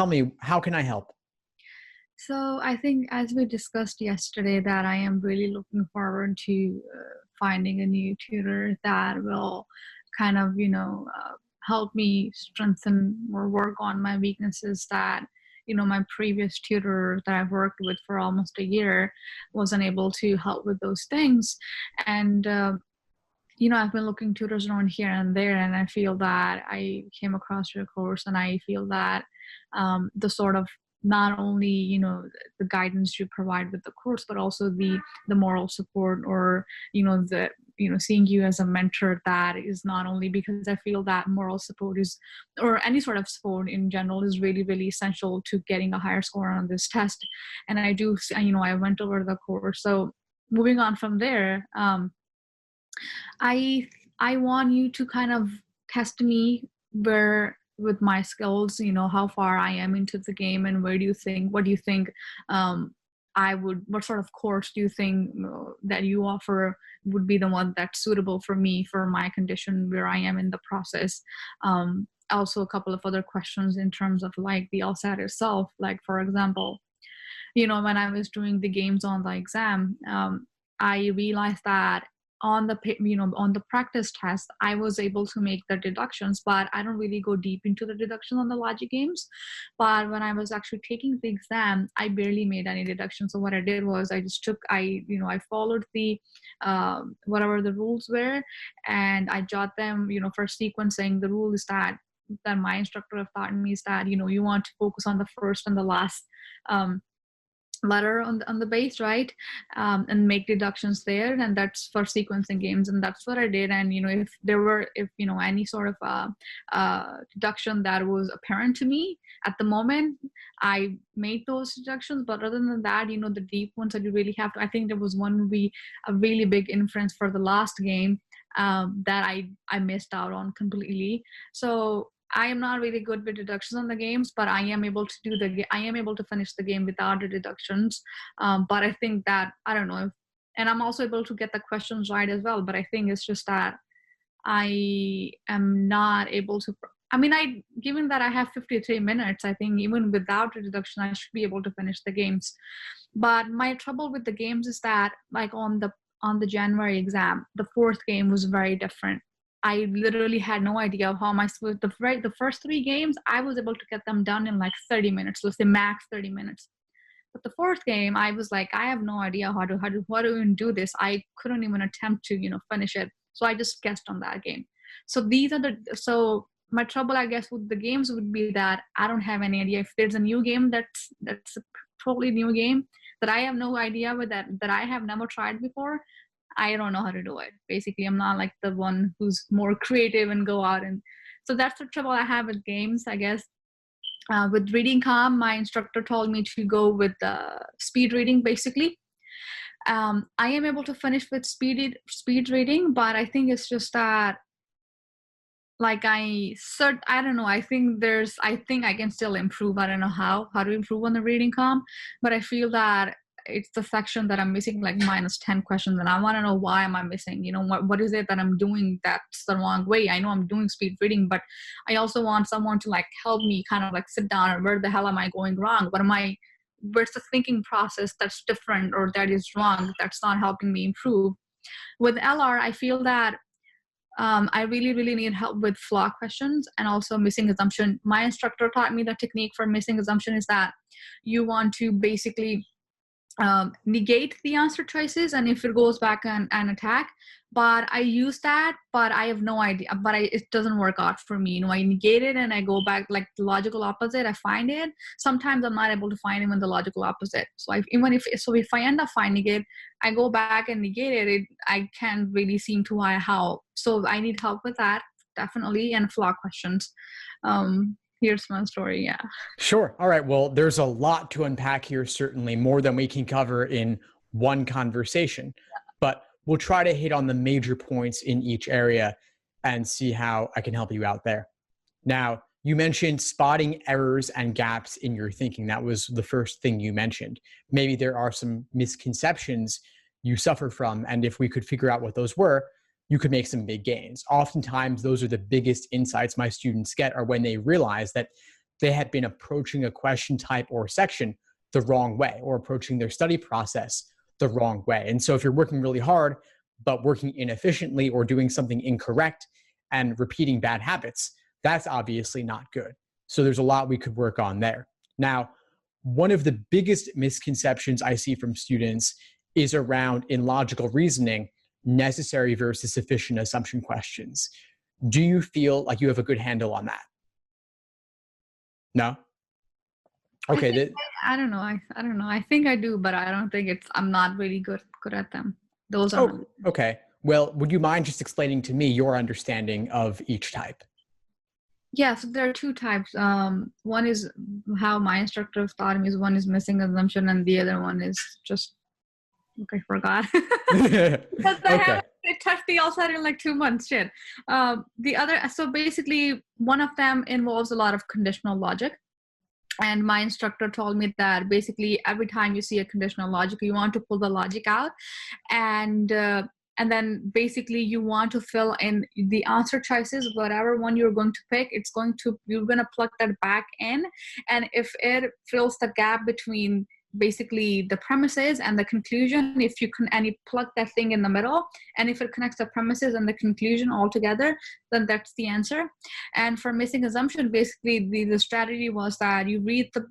me, how can I help? So I think, as we discussed yesterday, that I am really looking forward to finding a new tutor that will kind of, help me strengthen or work on my weaknesses that, my previous tutor that I've worked with for almost a year wasn't able to help with those things. And I've been looking tutors around here and there, and I feel that I came across your course, and I feel that the sort of not only the guidance you provide with the course, but also the moral support, or the seeing you as a mentor, that is not only because I feel that moral support is, or any sort of support in general, is really, really essential to getting a higher score on this test. And I went over the course. So moving on from there, I want you to kind of test me where with my skills, how far I am into the game, and what do you think what sort of course do you think that you offer would be the one that's suitable for me, for my condition, where I am in the process. Also a couple of other questions in terms of like the LSAT itself, like for example, when I was doing the games on the exam, I realized that on the practice test, I was able to make the deductions, but I don't really go deep into the deductions on the logic games. But when I was actually taking the exam, I barely made any deductions. So what I did was I followed the whatever the rules were, and I jot them. For sequencing, the rule is that my instructor have taught me is that you want to focus on the first and the last letter on the base, right? And make deductions there, and that's for sequencing games, and that's what I did. And if any sort of deduction that was apparent to me at the moment, I made those deductions. But other than that, the deep ones that you really have to, I think there was a really big inference for the last game that I missed out on completely. So I am not really good with deductions on the games, but I am able to finish the game without the deductions. But I think that, I don't know, and I'm also able to get the questions right as well. But I think it's just that I am not able to. Given that I have 53 minutes, I think even without a deduction, I should be able to finish the games. But my trouble with the games is that, like on the January exam, the fourth game was very different. I literally had no idea how am I supposed to, the first three games, I was able to get them done in like 30 minutes, let's say max 30 minutes. But the fourth game, I was like, I have no idea how to even do this. I couldn't even attempt to, finish it. So I just guessed on that game. So so my trouble, I guess, with the games would be that I don't have any idea if there's a new game that's a totally new game that I have no idea with, that I have never tried before. I don't know how to do it. Basically, I'm not like the one who's more creative and go out. And so that's the trouble I have with games, I guess. With reading calm, my instructor told me to go with speed reading, basically. I am able to finish with speed reading, but I think it's just that, like I don't know. I think I can still improve. I don't know how to improve on the reading calm, but I feel that it's the section that I'm missing, like minus 10 questions, and I want to know why am I missing, what is it that I'm doing that's the wrong way. I know I'm doing speed reading, but I also want someone to like help me kind of like sit down and where the hell am I going wrong? Where's the thinking process that's different or that is wrong, that's not helping me improve. With LR, I feel that I really, really need help with flaw questions and also missing assumption. My instructor taught me the technique for missing assumption is that you want to basically negate the answer choices, and if it goes back and attack. But I use that, but I have no idea, but it doesn't work out for me. I negate it and I go back, like the logical opposite, I find it. Sometimes I'm not able to find even the logical opposite. So if I end up finding it, I go back and negate it, I can't really seem to how. So I need help with that, definitely, and flaw questions. Here's my story. Yeah. Sure. All right. Well, there's a lot to unpack here, certainly more than we can cover in one conversation, but we'll try to hit on the major points in each area and see how I can help you out there. Now, you mentioned spotting errors and gaps in your thinking. That was the first thing you mentioned. Maybe there are some misconceptions you suffer from, and if we could figure out what those were, you could make some big gains. Oftentimes, those are the biggest insights my students get, are when they realize that they had been approaching a question type or section the wrong way, or approaching their study process the wrong way. And so if you're working really hard, but working inefficiently or doing something incorrect and repeating bad habits, that's obviously not good. So there's a lot we could work on there. Now, one of the biggest misconceptions I see from students is around, in logical reasoning, necessary versus sufficient assumption questions. Do you feel like you have a good handle on that? No? Okay. I don't know. I don't know. I think I do, but I don't think I'm not really good at them. Those are Oh, okay. Well, would you mind just explaining to me your understanding of each type? Yeah, so there are two types. One is how my instructor taught me is one is missing assumption, and the other one is just okay, forgot. Because I Okay. haven't touched the LSAT in like 2 months. Shit. The other, so basically, one of them involves a lot of conditional logic. And my instructor told me that basically every time you see a conditional logic, you want to pull the logic out, and then basically you want to fill in the answer choices, whatever one you're going to pick. You're going to plug that back in, and if it fills the gap between basically the premises and the conclusion, if you can, and you plug that thing in the middle, and if it connects the premises and the conclusion all together, then that's the answer. And for missing assumption, basically the strategy was that you read the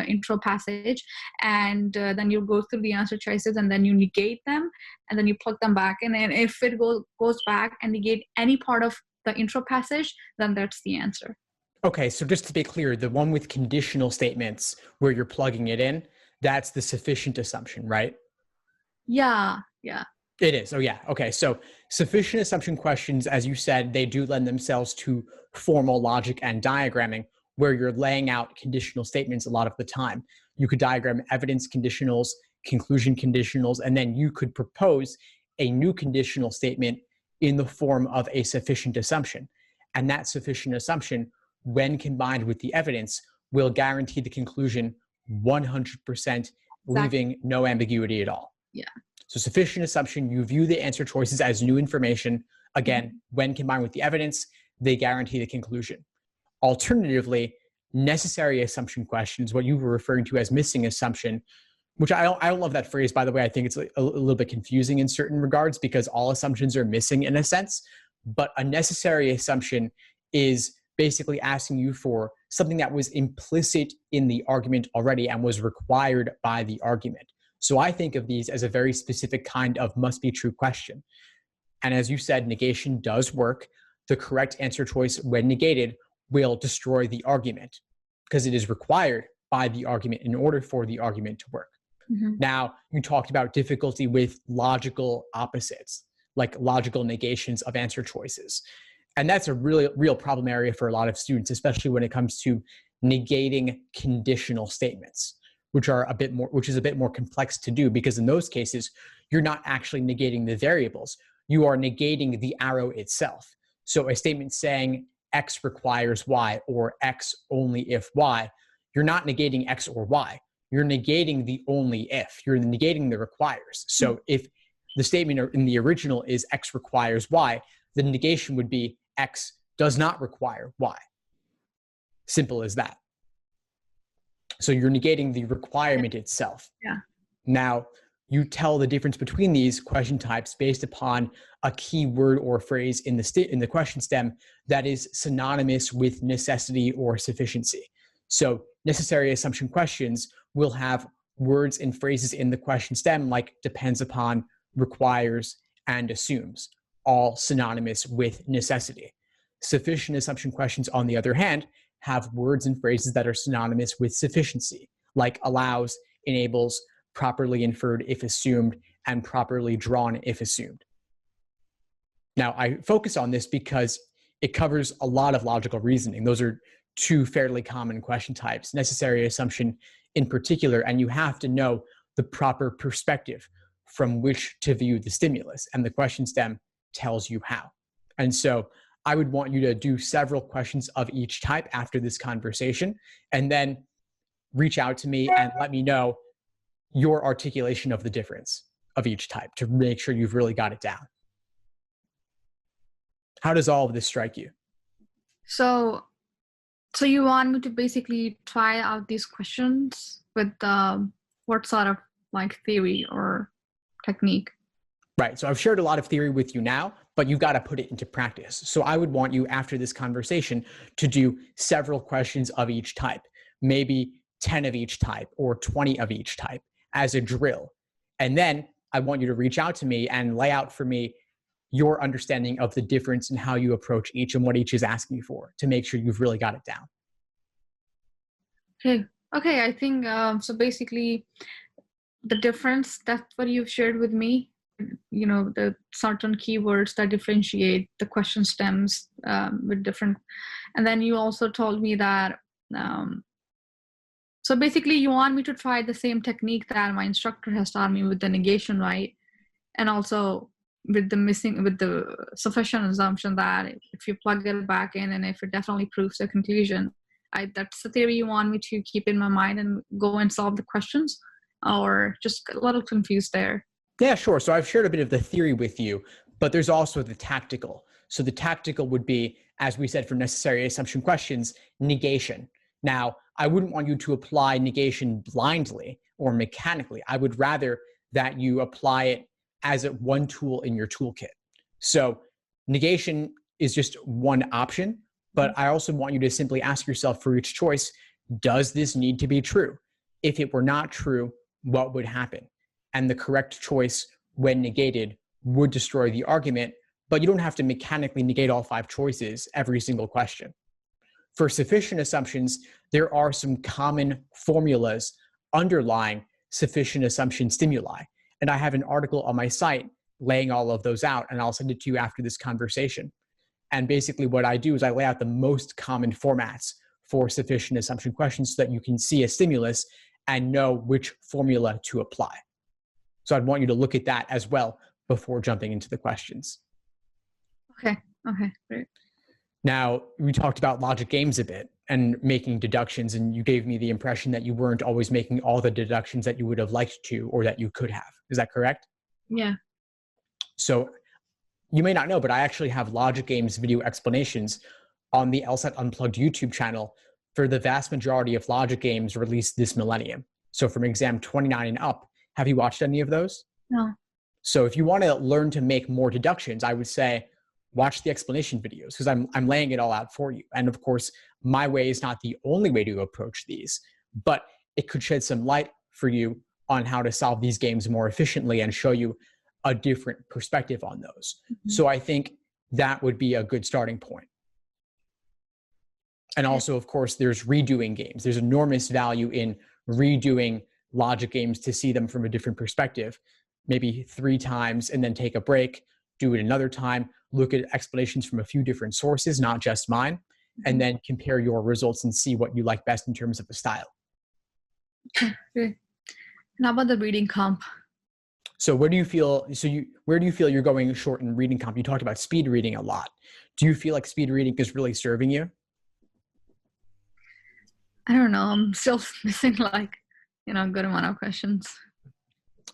intro passage, and then you go through the answer choices, and then you negate them, and then you plug them back in, and if it goes back and negate any part of the intro passage, then that's the answer. Okay, so just to be clear, the one with conditional statements where you're plugging it in, that's the sufficient assumption, right? Yeah. It is. Oh, yeah. Okay. So sufficient assumption questions, as you said, they do lend themselves to formal logic and diagramming, where you're laying out conditional statements a lot of the time. You could diagram evidence conditionals, conclusion conditionals, and then you could propose a new conditional statement in the form of a sufficient assumption. And that sufficient assumption, when combined with the evidence, will guarantee the conclusion 100%, leaving no ambiguity at all. Yeah. So sufficient assumption, you view the answer choices as new information. Again, when combined with the evidence, they guarantee the conclusion. Alternatively, necessary assumption questions, what you were referring to as missing assumption, which I don't love that phrase, by the way. I think it's a little bit confusing in certain regards because all assumptions are missing in a sense. But a necessary assumption is basically asking you for something that was implicit in the argument already and was required by the argument. So I think of these as a very specific kind of must be true question. And as you said, negation does work. The correct answer choice, when negated, will destroy the argument because it is required by the argument in order for the argument to work. Mm-hmm. Now, you talked about difficulty with logical opposites, like logical negations of answer choices. And that's a really real problem area for a lot of students, especially when it comes to negating conditional statements, which is a bit more complex to do, because in those cases, you're not actually negating the variables. You are negating the arrow itself. So a statement saying X requires Y or X only if Y, you're not negating X or Y. You're negating the only if. You're negating the requires. So if the statement in the original is X requires Y, the negation would be X does not require Y. Simple as that. So you're negating the requirement itself. Yeah. Now, you tell the difference between these question types based upon a key word or phrase in the question stem that is synonymous with necessity or sufficiency. So necessary assumption questions will have words and phrases in the question stem like depends upon, requires, and assumes, all synonymous with necessity. Sufficient assumption questions, on the other hand, have words and phrases that are synonymous with sufficiency, like allows, enables, properly inferred if assumed, and properly drawn if assumed. Now, I focus on this because it covers a lot of logical reasoning. Those are two fairly common question types, necessary assumption in particular, and you have to know the proper perspective from which to view the stimulus, and the question stem tells you how. And so I would want you to do several questions of each type after this conversation, and then reach out to me and let me know your articulation of the difference of each type to make sure you've really got it down. How does all of this strike you? So So you want me to basically try out these questions with what sort of like theory or technique? Right. So I've shared a lot of theory with you now, but you've got to put it into practice. So I would want you after this conversation to do several questions of each type, maybe 10 of each type or 20 of each type as a drill. And then I want you to reach out to me and lay out for me your understanding of the difference in how you approach each and what each is asking for to make sure you've really got it down. Okay. Okay. I think so. Basically, the difference, that's what you've shared with me. You know, the certain keywords that differentiate the question stems with different. And then you also told me that. So basically, you want me to try the same technique that my instructor has taught me with the negation, right? And also with the sufficient assumption that if you plug it back in and if it definitely proves the conclusion, that's the theory you want me to keep in my mind and go and solve the questions, or just a little confused there? Yeah, sure. So I've shared a bit of the theory with you, but there's also the tactical. So the tactical would be, as we said, for necessary assumption questions, negation. Now, I wouldn't want you to apply negation blindly or mechanically. I would rather that you apply it as one tool in your toolkit. So negation is just one option, but I also want you to simply ask yourself for each choice, does this need to be true? If it were not true, what would happen? And the correct choice when negated would destroy the argument, but you don't have to mechanically negate all 5 choices every single question. For sufficient assumptions, there are some common formulas underlying sufficient assumption stimuli. And I have an article on my site laying all of those out, and I'll send it to you after this conversation. And basically what I do is I lay out the most common formats for sufficient assumption questions so that you can see a stimulus and know which formula to apply. So I'd want you to look at that as well before jumping into the questions. Okay. Okay. Great. Now, we talked about logic games a bit and making deductions, and you gave me the impression that you weren't always making all the deductions that you would have liked to or that you could have. Is that correct? Yeah. So you may not know, but I actually have logic games video explanations on the LSAT Unplugged YouTube channel for the vast majority of logic games released this millennium. So from exam 29 and up, have you watched any of those? No. So if you want to learn to make more deductions, I would say watch the explanation videos because I'm laying it all out for you. And of course, my way is not the only way to approach these, but it could shed some light for you on how to solve these games more efficiently and show you a different perspective on those. Mm-hmm. So I think that would be a good starting point. And also, of course, there's redoing games. There's enormous value in redoing logic games to see them from a different perspective, maybe 3 times and then take a break, do it another time, look at explanations from a few different sources, not just mine, and then compare your results and see what you like best in terms of the style. Okay. And how about the reading comp? So where do you feel you're going short in reading comp? You talked about speed reading a lot. Do you feel like speed reading is really serving you? I don't know. I'm still missing a good amount of questions.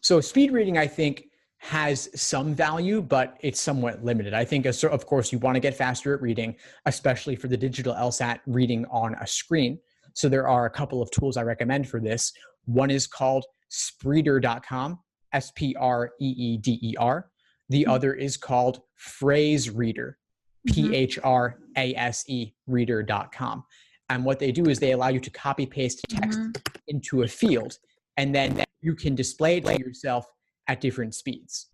So speed reading, I think, has some value, but it's somewhat limited. I think, of course, you want to get faster at reading, especially for the digital LSAT reading on a screen. So there are a couple of tools I recommend for this. One is called Spreeder.com, Spreeder. The other is called Phrase Reader, Prase reader.com. And what they do is they allow you to copy paste text into a field, and then you can display it to yourself at different speeds.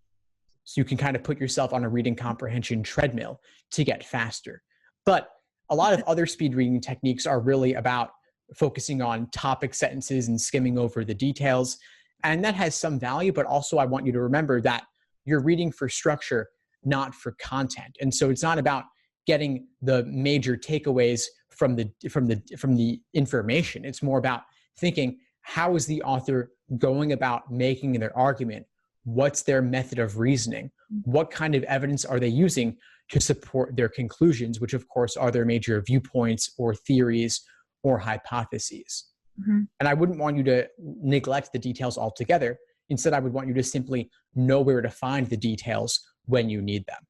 So you can kind of put yourself on a reading comprehension treadmill to get faster. But a lot of other speed reading techniques are really about focusing on topic sentences and skimming over the details. And that has some value, but also I want you to remember that you're reading for structure, not for content. And so it's not about getting the major takeaways from the information. It's more about thinking, how is the author going about making their argument? What's their method of reasoning? What kind of evidence are they using to support their conclusions, which of course are their major viewpoints or theories or hypotheses? And I wouldn't want you to neglect the details altogether. Instead, I would want you to simply know where to find the details when you need them.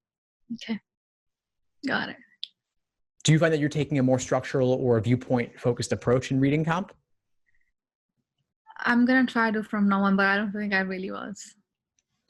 Okay. Got it. Do you find that you're taking a more structural or viewpoint focused approach in reading comp? I'm gonna try to from now on, but I don't think I really was.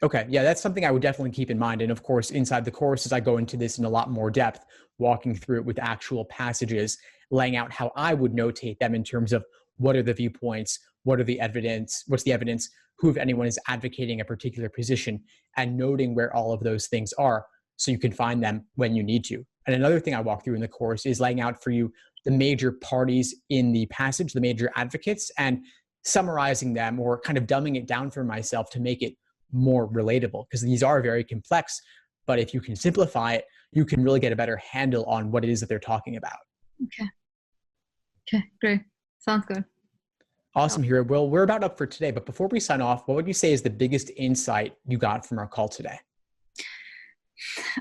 Okay, yeah, that's something I would definitely keep in mind. And of course, inside the courses, I go into this in a lot more depth, walking through it with actual passages, laying out how I would notate them in terms of what are the viewpoints, what are the evidence, what's the evidence, who, if anyone, is advocating a particular position, and noting where all of those things are so you can find them when you need to. And another thing I walk through in the course is laying out for you the major parties in the passage, the major advocates, and summarizing them or kind of dumbing it down for myself to make it more relatable, because these are very complex, but if you can simplify it, you can really get a better handle on what it is that they're talking about. Okay, great. Sounds good. Awesome, Hira. Well, we're about up for today, but before we sign off, what would you say is the biggest insight you got from our call today?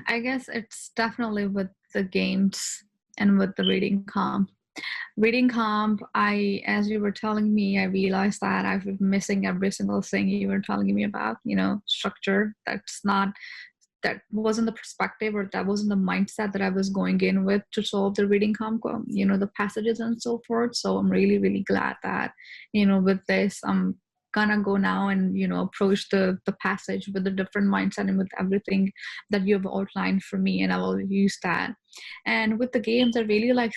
I guess it's definitely with the games and with the reading comp. Reading comp, as you were telling me, I realized that I've been missing every single thing you were telling me about, structure. That wasn't the perspective, or that wasn't the mindset that I was going in with to solve the reading comp, the passages and so forth. So I'm really, really glad that, with this, I'm gonna go now and approach the passage with a different mindset and with everything that you have outlined for me, and I will use that. And with the games, I really like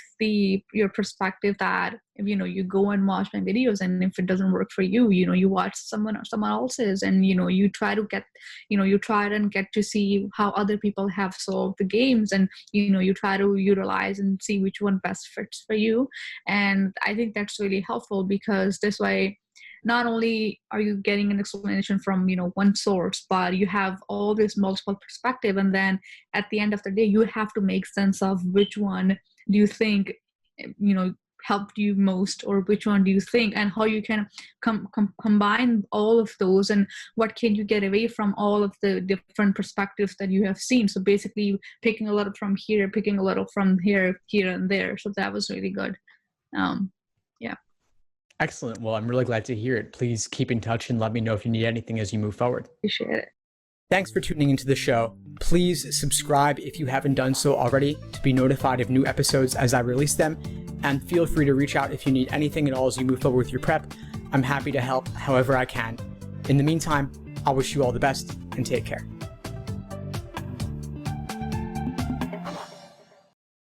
your perspective that if you go and watch my videos, and if it doesn't work for you, you watch someone else's, and you try to get you try and get to see how other people have solved the games, and you try to utilize and see which one best fits for you. And I think that's really helpful, because this way not only are you getting an explanation from one source, but you have all this multiple perspective, and then at the end of the day you have to make sense of which one do you think helped you most, or which one do you think, and how you can combine all of those, and what can you get away from all of the different perspectives that you have seen. So basically picking a little from here, picking a little from here and there. So that was really good. Yeah. Excellent. Well, I'm really glad to hear it. Please keep in touch and let me know if you need anything as you move forward. Appreciate it. Thanks for tuning into the show. Please subscribe if you haven't done so already to be notified of new episodes as I release them. And feel free to reach out if you need anything at all as you move forward with your prep. I'm happy to help however I can. In the meantime, I'll wish you all the best and take care.